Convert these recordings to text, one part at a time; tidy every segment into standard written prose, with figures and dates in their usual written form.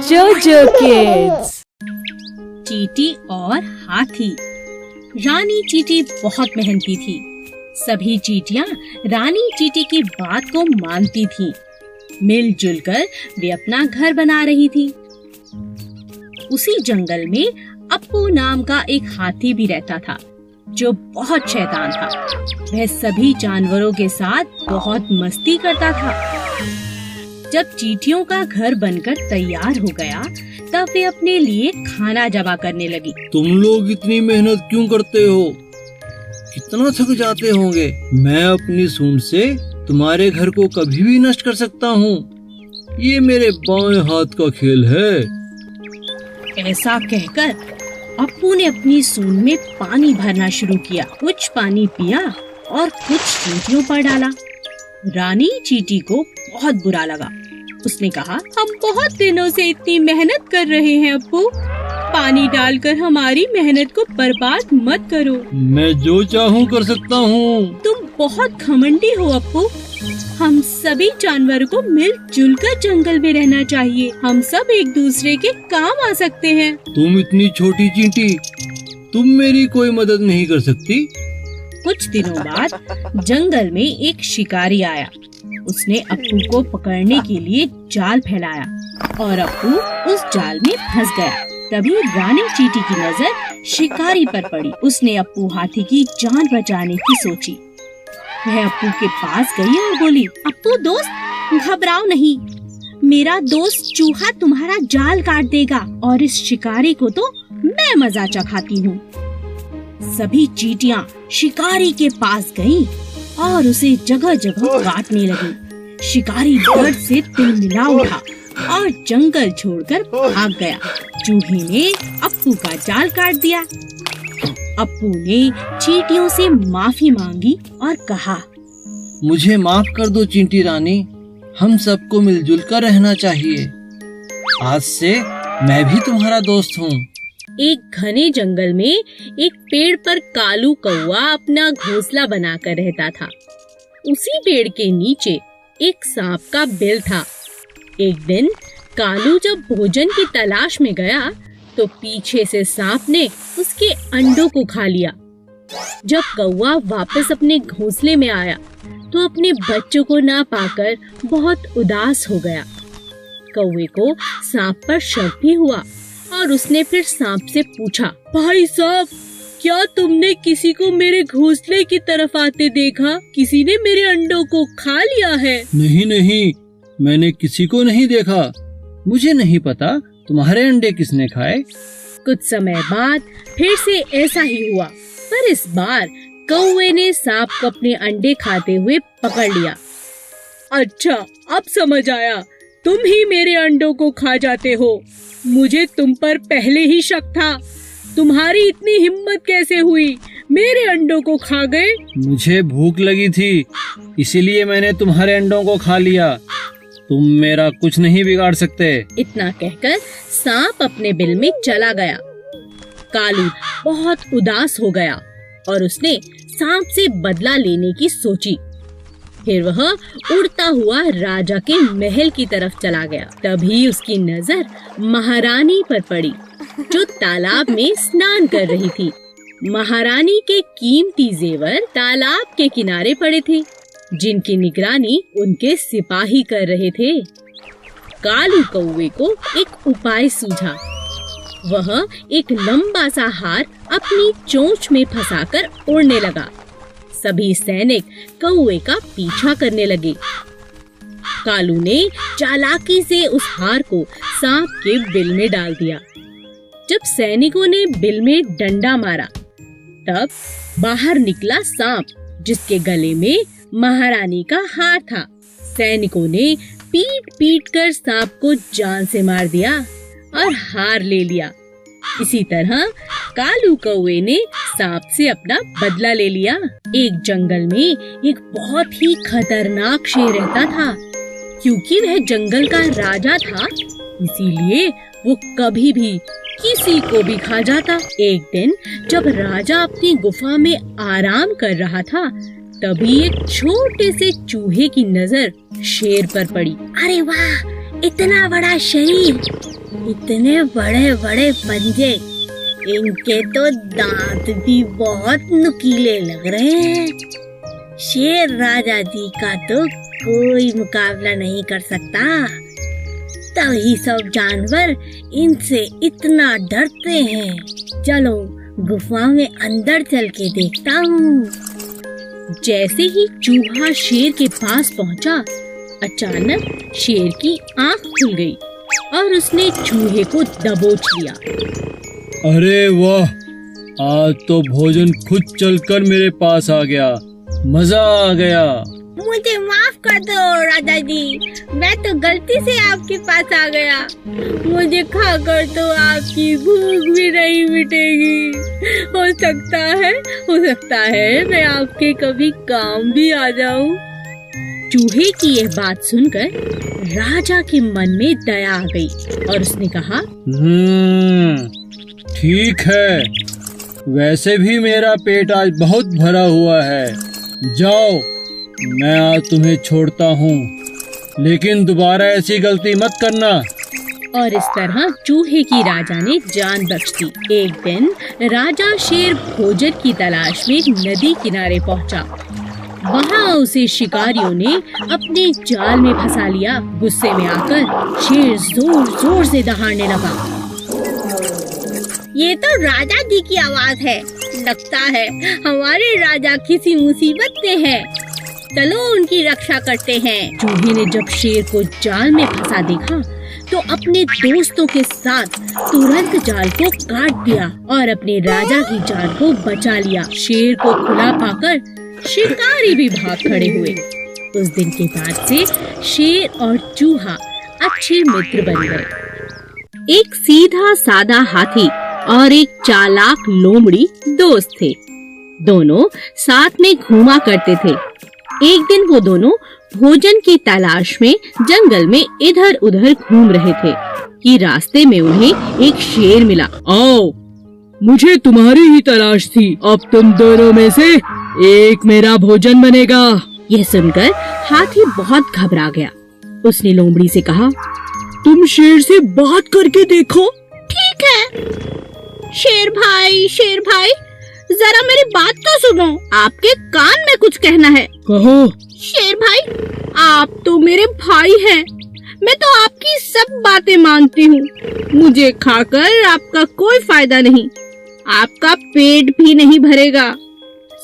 जोजो किड्स। चींटी और हाथी। रानी चींटी बहुत मेहनती थी। सभी चींटियां रानी चींटी की बात को मानती थीं। मिलजुल कर वे अपना घर बना रही थी। उसी जंगल में अप्पू नाम का एक हाथी भी रहता था, जो बहुत शैतान था। वह सभी जानवरों के साथ बहुत मस्ती करता था। जब चींटियों का घर बनकर तैयार हो गया, तब वे अपने लिए खाना जमा करने लगी। तुम लोग इतनी मेहनत क्यों करते हो? कितना थक जाते होंगे। मैं अपनी सूंड से तुम्हारे घर को कभी भी नष्ट कर सकता हूँ। ये मेरे बाएं हाथ का खेल है। ऐसा कहकर अप्पू ने अपनी सूंड में पानी भरना शुरू किया। कुछ पानी पिया और कुछ चींटियों पर डाला। रानी चींटी को बहुत बुरा लगा। उसने कहा, हम बहुत दिनों से इतनी मेहनत कर रहे हैं अप्पू, पानी डालकर हमारी मेहनत को बर्बाद मत करो। मैं जो चाहूँ कर सकता हूँ। तुम बहुत घमंडी हो अप्पू। हम सभी जानवरों को मिलजुल कर जंगल में रहना चाहिए। हम सब एक दूसरे के काम आ सकते हैं। तुम इतनी छोटी चींटी, तुम मेरी कोई मदद नहीं कर सकती। कुछ दिनों बाद जंगल में एक शिकारी आया। उसने अप्पू को पकड़ने के लिए जाल फैलाया और अप्पू उस जाल में फंस गया। तभी रानी चींटी की नजर शिकारी पर पड़ी। उसने अप्पू हाथी की जान बचाने की सोची। वह अप्पू के पास गई और बोली, अप्पू दोस्त, घबराओ नहीं। मेरा दोस्त चूहा तुम्हारा जाल काट देगा और इस शिकारी को तो मैं मजा चखाती हूँ। सभी चींटियां शिकारी के पास गईं और उसे जगह जगह काटने लगी। शिकारी डर से तिलमिला उठा और जंगल छोड़कर भाग गया। चूहे ने अप्पू का जाल काट दिया। अप्पू ने चींटियों से माफी मांगी और कहा, मुझे माफ कर दो चींटी रानी, हम सबको मिलजुल कर रहना चाहिए। आज से मैं भी तुम्हारा दोस्त हूँ। एक घने जंगल में एक पेड़ पर कालू कौवा अपना घोंसला बनाकर रहता था। उसी पेड़ के नीचे एक सांप का बिल था। एक दिन कालू जब भोजन की तलाश में गया, तो पीछे से सांप ने उसके अंडों को खा लिया। जब कौवा वापस अपने घोंसले में आया, तो अपने बच्चों को ना पाकर बहुत उदास हो गया। कौवे को सांप पर शक भी हुआ और उसने फिर सांप से पूछा, भाई सांप, क्या तुमने किसी को मेरे घोंसले की तरफ आते देखा? किसी ने मेरे अंडों को खा लिया है? नहीं नहीं, मैंने किसी को नहीं देखा। मुझे नहीं पता तुम्हारे अंडे किसने खाए। कुछ समय बाद फिर से ऐसा ही हुआ, पर इस बार कौवे ने सांप को अपने अंडे खाते हुए पकड़ लिया। अच्छा, अब समझ आया, तुम ही मेरे अंडों को खा जाते हो। मुझे तुम पर पहले ही शक था। तुम्हारी इतनी हिम्मत कैसे हुई? मेरे अंडों को खा गए। मुझे भूख लगी थी, इसीलिए मैंने तुम्हारे अंडों को खा लिया। तुम मेरा कुछ नहीं बिगाड़ सकते। इतना कहकर सांप अपने बिल में चला गया। कालू बहुत उदास हो गया और उसने सांप से बदला लेने की सोची। फिर वह उड़ता हुआ राजा के महल की तरफ चला गया। तभी उसकी नजर महारानी पर पड़ी, जो तालाब में स्नान कर रही थी। महारानी के कीमती जेवर तालाब के किनारे पड़े थे, जिनकी निगरानी उनके सिपाही कर रहे थे। कालू कौवे को एक उपाय सूझा। वह एक लंबा सा हार अपनी चोंच में फंसाकर उड़ने लगा। सभी सैनिक कौवे का पीछा करने लगे। कालू ने चालाकी से उस हार को सांप के बिल में डाल दिया। जब सैनिकों ने बिल में डंडा मारा, तब बाहर निकला सांप, जिसके गले में महारानी का हार था। सैनिकों ने पीट पीट कर सांप को जान से मार दिया और हार ले लिया। इसी तरह कालू कौवे ने सांप से अपना बदला ले लिया। एक जंगल में एक बहुत ही खतरनाक शेर रहता था। क्योंकि वह जंगल का राजा था, इसीलिए वो कभी भी किसी को भी खा जाता। एक दिन जब राजा अपनी गुफा में आराम कर रहा था, तभी एक छोटे से चूहे की नजर शेर पर पड़ी। अरे वाह, इतना बड़ा शरीर, इतने बड़े बड़े पंजे, इनके तो दांत भी बहुत नुकीले लग रहे हैं। शेर राजा जी का तो कोई मुकाबला नहीं कर सकता। तभी सब जानवर इनसे इतना डरते हैं। चलो गुफा में अंदर चल के देखता हूँ। जैसे ही चूहा शेर के पास पहुँचा, अचानक शेर की आंख खुल गई और उसने चूहे को दबोच लिया। अरे वाह, आज तो भोजन खुद चलकर मेरे पास आ गया, मजा आ गया। मुझे माफ कर दो राजा जी, मैं तो गलती से आपके पास आ गया। मुझे खाकर तो आपकी भूख भी नहीं मिटेगी। हो सकता है मैं आपके कभी काम भी आ जाऊं। चूहे की यह बात सुनकर राजा के मन में दया आ गई और उसने कहा, ठीक है, वैसे भी मेरा पेट आज बहुत भरा हुआ है। जाओ, मैं आज तुम्हें छोड़ता हूँ, लेकिन दोबारा ऐसी गलती मत करना। और इस तरह चूहे की राजा ने जान बख्श दी। एक दिन राजा शेर भोजन की तलाश में नदी किनारे पहुँचा। वहाँ उसे शिकारियों ने अपने जाल में फंसा लिया। गुस्से में आकर शेर जोर जोर से दहाड़ने लगा। ये तो राजा जी की आवाज है। लगता है हमारे राजा किसी मुसीबत में है। चलो उनकी रक्षा करते हैं। चूहे ने जब शेर को जाल में फंसा देखा तो अपने दोस्तों के साथ तुरंत जाल को काट दिया और अपने राजा की जान को बचा लिया। शेर को खुला पाकर शिकारी भी भाग खड़े हुए। उस दिन के बाद से शेर और चूहा अच्छे मित्र बन गए। एक सीधा सादा हाथी और एक चालाक लोमड़ी दोस्त थे। दोनों साथ में घूमा करते थे। एक दिन वो दोनों भोजन की तलाश में जंगल में इधर उधर घूम रहे थे कि रास्ते में उन्हें एक शेर मिला। आओ, मुझे तुम्हारी ही तलाश थी। अब तुम दोनों में से एक मेरा भोजन बनेगा। यह सुनकर हाथी बहुत घबरा गया। उसने लोमड़ी से कहा, तुम शेर से बात करके देखो। ठीक है। शेर भाई, जरा मेरी बात तो सुनो। आपके कान में कुछ कहना है। कहो। शेर भाई, आप तो मेरे भाई हैं। मैं तो आपकी सब बातें मानती हूँ। मुझे खाकर आपका कोई फायदा नहीं। आपका पेट भी नहीं भरेगा।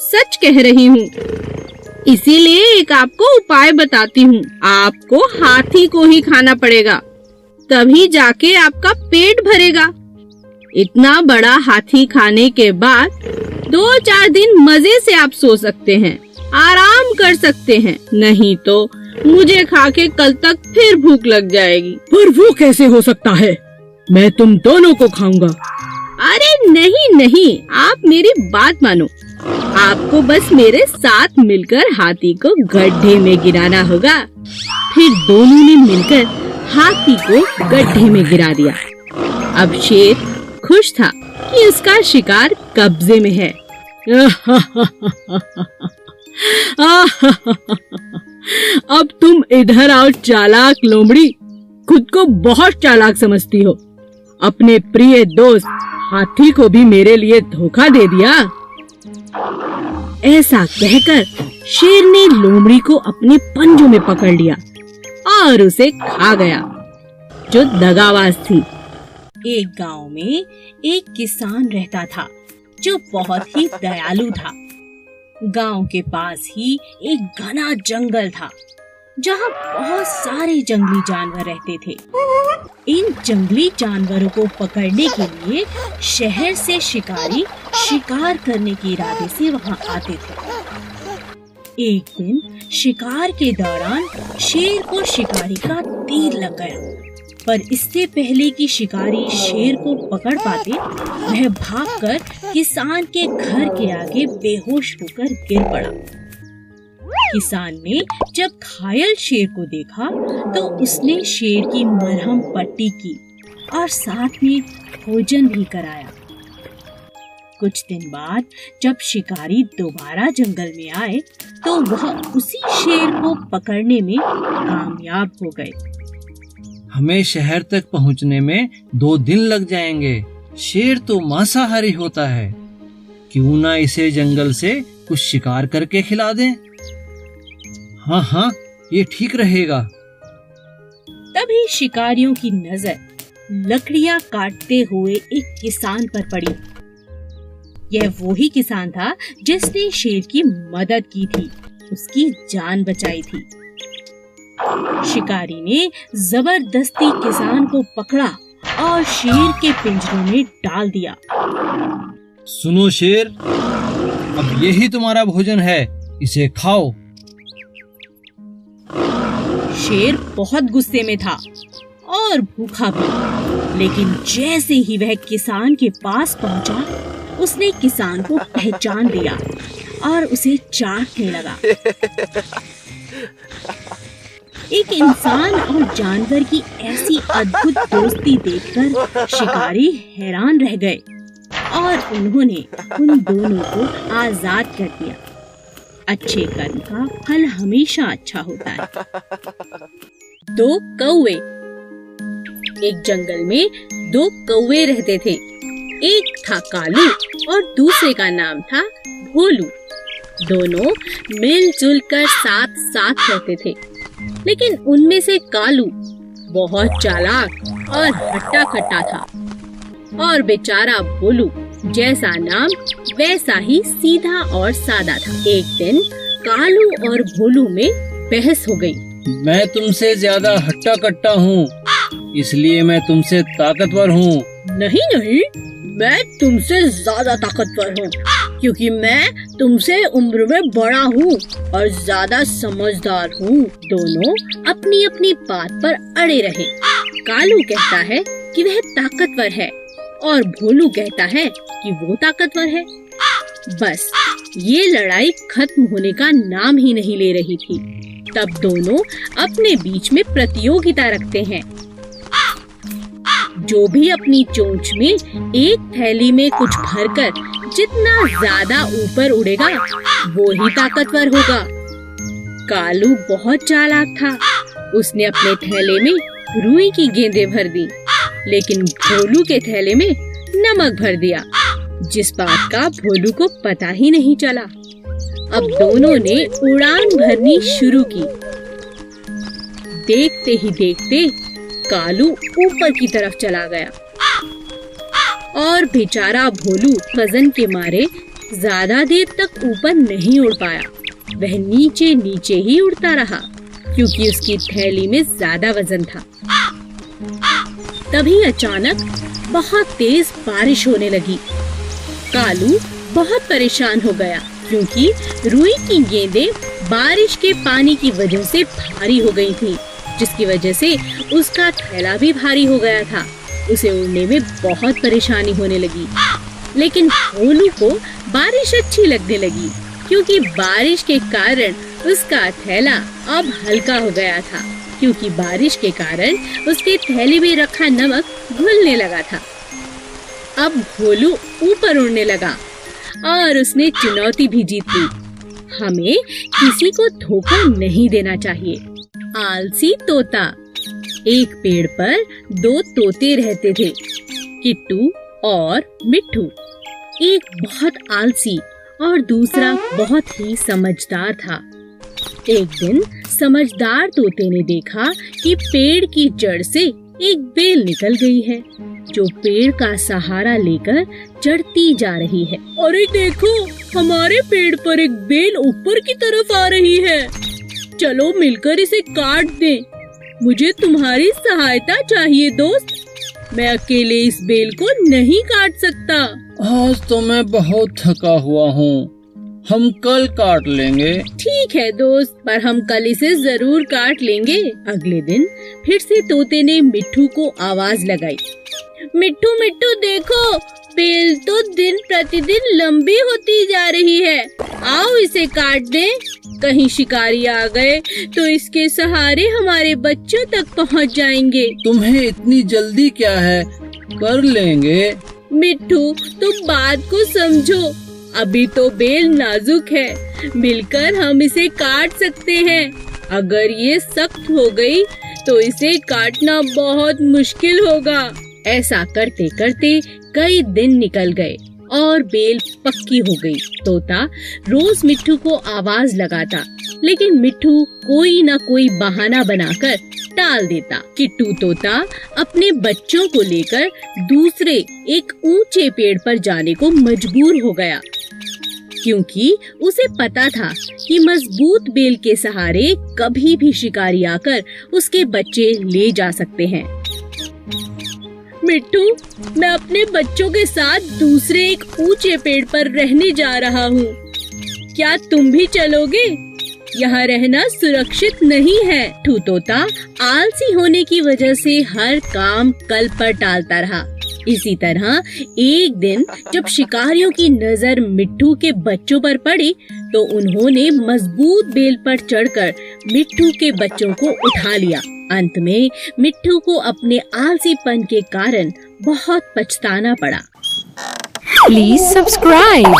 सच कह रही हूँ। इसीलिए एक आपको उपाय बताती हूँ। आपको हाथी को ही खाना पड़ेगा, तभी जाके आपका पेट भरेगा। इतना बड़ा हाथी खाने के बाद 2-4 दिन मजे से आप सो सकते हैं, आराम कर सकते हैं। नहीं तो मुझे खा के कल तक फिर भूख लग जाएगी। पर वो कैसे हो सकता है? मैं तुम दोनों को खाऊंगा। अरे नहीं, आप मेरी बात मानो। आपको बस मेरे साथ मिलकर हाथी को गड्ढे में गिराना होगा। फिर दोनों ने मिलकर हाथी को गड्ढे में गिरा दिया। अब शेर खुश था कि उसका शिकार कब्जे में है। अब तुम इधर आओ चालाक लोमड़ी। खुद को बहुत चालाक समझती हो। अपने प्रिय दोस्त हाथी को भी मेरे लिए धोखा दे दिया। ऐसा कहकर शेर ने लोमड़ी को अपने पंजों में पकड़ लिया और उसे खा गया, जो दगाबाज थी। एक गांव में एक किसान रहता था जो बहुत ही दयालु था। गांव के पास ही एक घना जंगल था जहां बहुत सारे जंगली जानवर रहते थे। इन जंगली जानवरों को पकड़ने के लिए शहर से शिकारी शिकार करने के इरादे से वहां आते थे। एक दिन शिकार के दौरान शेर को शिकारी का तीर लग गया, पर इससे पहले कि शिकारी शेर को पकड़ पाते, वह भागकर किसान के घर के आगे बेहोश होकर गिर पड़ा। किसान ने जब घायल शेर को देखा तो उसने शेर की मरहम पट्टी की और साथ में भोजन भी कराया। कुछ दिन बाद जब शिकारी दोबारा जंगल में आए तो वह उसी शेर को पकड़ने में कामयाब हो गए। हमें शहर तक पहुंचने में 2 दिन लग जाएंगे। शेर तो मांसाहारी होता है, क्यों ना इसे जंगल से कुछ शिकार करके खिला दें। हाँ हाँ, ये ठीक रहेगा। तभी शिकारियों की नजर लकड़ियां काटते हुए एक किसान पर पड़ी। यह वही किसान था जिसने शेर की मदद की थी, उसकी जान बचाई थी। शिकारी ने जबरदस्ती किसान को पकड़ा और शेर के पिंजरे में डाल दिया। सुनो शेर, अब यही तुम्हारा भोजन है, इसे खाओ। शेर बहुत गुस्से में था और भूखा भी, लेकिन जैसे ही वह किसान के पास पहुंचा, उसने किसान को पहचान लिया और उसे चाटने लगा। एक इंसान और जानवर की ऐसी अद्भुत दोस्ती देखकर शिकारी हैरान रह गए और उन्होंने उन दोनों को आजाद कर दिया। अच्छे कर्म का फल हमेशा अच्छा होता है। 2 कौवे। एक जंगल में 2 कौवे रहते थे। एक था कालू और दूसरे का नाम था भोलू। दोनों मिलजुल कर साथ साथ रहते थे, लेकिन उनमें से कालू बहुत चालाक और हट्टा कट्टा था और बेचारा भोलू जैसा नाम वैसा ही सीधा और सादा था। एक दिन कालू और भोलू में बहस हो गई। मैं तुमसे ज्यादा हट्टा कट्टा हूँ, इसलिए मैं तुमसे ताकतवर हूँ। नहीं नहीं, मैं तुमसे ज्यादा ताकतवर हूँ, क्योंकि मैं तुमसे उम्र में बड़ा हूँ और ज्यादा समझदार हूँ। दोनों अपनी अपनी बात पर अड़े रहे। कालू कहता है कि वह ताकतवर है और भोलू कहता है कि वो ताकतवर है। बस ये लड़ाई खत्म होने का नाम ही नहीं ले रही थी। तब दोनों अपने बीच में प्रतियोगिता रखते हैं। जो भी अपनी चोंच में एक थैली में कुछ भरकर जितना ज्यादा ऊपर उड़ेगा, वो ही ताकतवर होगा। कालू बहुत चालाक था। उसने अपने थैले में रुई की गेंदें भर दी, लेकिन भोलू के थैले में नमक भर दिया, जिस बात का भोलू को पता ही नहीं चला। अब दोनों ने उड़ान भरनी शुरू की। देखते ही देखते कालू ऊपर की तरफ चला गया और बेचारा भोलू वजन के मारे ज्यादा देर तक ऊपर नहीं उड़ पाया। वह नीचे नीचे ही उड़ता रहा, क्योंकि उसकी थैली में ज्यादा वजन था। तभी अचानक बहुत तेज बारिश होने लगी। कालू बहुत परेशान हो गया, क्योंकि रुई की गेंदें बारिश के पानी की वजह से भारी हो गई थी, जिसकी वजह से उसका थैला भी भारी हो गया था। उसे उड़ने में बहुत परेशानी होने लगी। लेकिन भोलू को बारिश अच्छी लगने लगी, क्योंकि बारिश के कारण उसका थैला अब हल्का हो गया था, क्योंकि बारिश के कारण उसके थैले में रखा नमक घुलने लगा था। अब भोलू ऊपर उड़ने लगा और उसने चुनौती भी जीत ली। हमें किसी को धोखा नहीं देना चाहिए। आलसी तोता। एक पेड़ पर 2 तोते रहते थे, किट्टू और मिट्ठू। एक बहुत आलसी और दूसरा बहुत ही समझदार था। एक दिन समझदार तोते ने देखा कि पेड़ की जड़ से एक बेल निकल गई है, जो पेड़ का सहारा लेकर चढ़ती जा रही है। अरे देखो, हमारे पेड़ पर एक बेल ऊपर की तरफ आ रही है। चलो मिलकर इसे काट दें। मुझे तुम्हारी सहायता चाहिए दोस्त। मैं अकेले इस बेल को नहीं काट सकता। आज तो मैं बहुत थका हुआ हूँ, हम कल काट लेंगे। ठीक है दोस्त, पर हम कल इसे जरूर काट लेंगे। अगले दिन फिर से तोते ने मिट्ठू को आवाज लगाई। मिट्ठू मिट्ठू देखो, बेल तो दिन प्रतिदिन लंबी होती जा रही है। आओ इसे काट दें। कहीं शिकारी आ गए तो इसके सहारे हमारे बच्चों तक पहुंच जाएंगे। तुम्हें इतनी जल्दी क्या है, कर लेंगे। मिट्ठू तुम बात को समझो, अभी तो बेल नाजुक है, मिलकर हम इसे काट सकते हैं। अगर ये सख्त हो गई तो इसे काटना बहुत मुश्किल होगा। ऐसा करते करते कई दिन निकल गए और बेल पक्की हो गई। तोता रोज मिट्ठू को आवाज लगाता, लेकिन मिट्ठू कोई न कोई बहाना बनाकर टाल देता। किट्टू तोता अपने बच्चों को लेकर दूसरे एक ऊंचे पेड़ पर जाने को मजबूर हो गया, क्योंकि उसे पता था कि मजबूत बेल के सहारे कभी भी शिकारी आकर उसके बच्चे ले जा सकते हैं। मिट्टू, मैं अपने बच्चों के साथ दूसरे एक ऊंचे पेड़ पर रहने जा रहा हूँ। क्या तुम भी चलोगे? यहाँ रहना सुरक्षित नहीं है। मिट्ठू तोता आलसी होने की वजह से हर काम कल पर टालता रहा। इसी तरह एक दिन जब शिकारियों की नजर मिट्ठू के बच्चों पर पड़ी, तो उन्होंने मजबूत बेल पर चढ़कर मिट्ठू के बच्चों को उठा लिया। अंत में मिट्ठू को अपने आलसीपन के कारण बहुत पछताना पड़ा। Please subscribe.